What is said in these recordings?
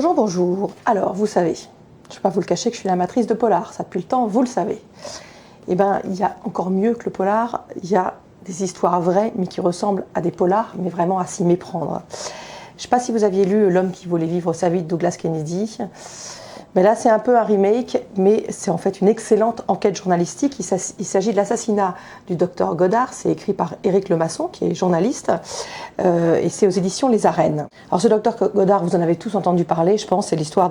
Bonjour, bonjour. Alors, vous savez, je ne vais pas vous le cacher que je suis l'amatrice de polar, ça depuis le temps, vous le savez. Eh bien, il y a encore mieux que le polar, il y a des histoires vraies, mais qui ressemblent à des polars, mais vraiment à s'y méprendre. Je ne sais pas si vous aviez lu L'homme qui voulait vivre sa vie de Douglas Kennedy. Mais là, c'est un peu un remake, mais c'est en fait une excellente enquête journalistique. Il s'agit de l'assassinat du docteur Godard. C'est écrit par Éric Lemasson, qui est journaliste, et c'est aux éditions Les Arènes. Alors, ce docteur Godard, vous en avez tous entendu parler, je pense. C'est l'histoire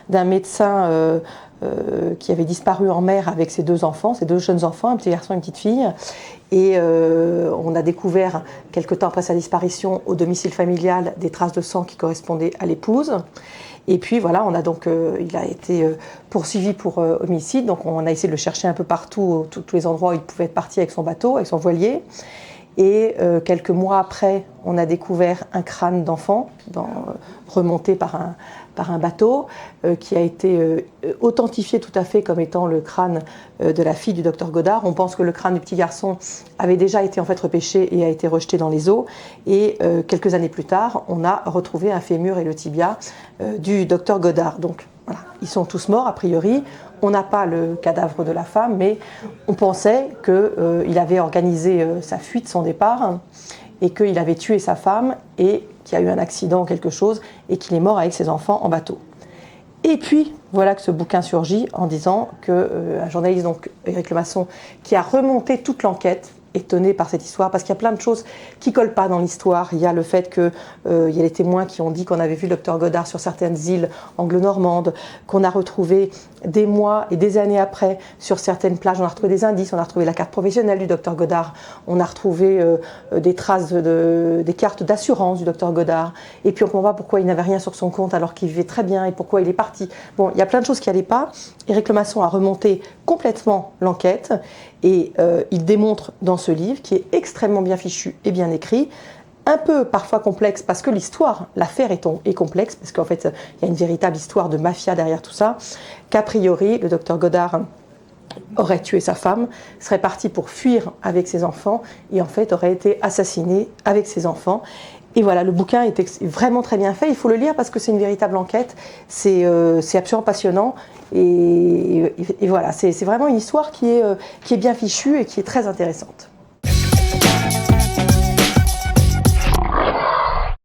d'un médecin qui avait disparu en mer avec ses deux enfants, ses deux jeunes enfants, un petit garçon et une petite fille. Et on a découvert, quelque temps après sa disparition, au domicile familial, des traces de sang qui correspondaient à l'épouse. Et puis voilà, il a été poursuivi pour homicide, donc on a essayé de le chercher un peu partout, tous les endroits où il pouvait être parti avec son bateau, avec son voilier. Et quelques mois après, on a découvert un crâne d'enfant remonté par un bateau qui a été authentifié tout à fait comme étant le crâne de la fille du docteur Godard. On pense que le crâne du petit garçon avait déjà été en fait repêché et a été rejeté dans les eaux. Et quelques années plus tard, on a retrouvé un fémur et le tibia du docteur Godard. Donc voilà, ils sont tous morts a priori. On n'a pas le cadavre de la femme, mais on pensait qu'il avait organisé sa fuite, son départ, et qu'il avait tué sa femme et qu'il y a eu un accident ou quelque chose et qu'il est mort avec ses enfants en bateau. Et puis, voilà que ce bouquin surgit en disant qu'un journaliste, donc Éric Lemasson, qui a remonté toute l'enquête, étonné par cette histoire, parce qu'il y a plein de choses qui ne collent pas dans l'histoire. Il y a le fait qu'il y a les témoins qui ont dit qu'on avait vu le docteur Godard sur certaines îles anglo-normandes, qu'on a retrouvé des mois et des années après sur certaines plages, on a retrouvé des indices, on a retrouvé la carte professionnelle du docteur Godard, on a retrouvé des traces des cartes d'assurance du docteur Godard, et puis on ne comprend pas pourquoi il n'avait rien sur son compte alors qu'il vivait très bien et pourquoi il est parti. Bon, il y a plein de choses qui n'allaient pas. Éric Lemasson a remonté complètement l'enquête et il démontre dans ce livre, qui est extrêmement bien fichu et bien écrit, un peu parfois complexe parce que l'affaire est complexe, parce qu'en fait il y a une véritable histoire de mafia derrière tout ça, qu'a priori le docteur Godard aurait tué sa femme, serait parti pour fuir avec ses enfants et en fait aurait été assassiné avec ses enfants. Et voilà, le bouquin est vraiment très bien fait, il faut le lire parce que c'est une véritable enquête, c'est absolument passionnant et voilà, c'est vraiment une histoire qui est bien fichue et qui est très intéressante.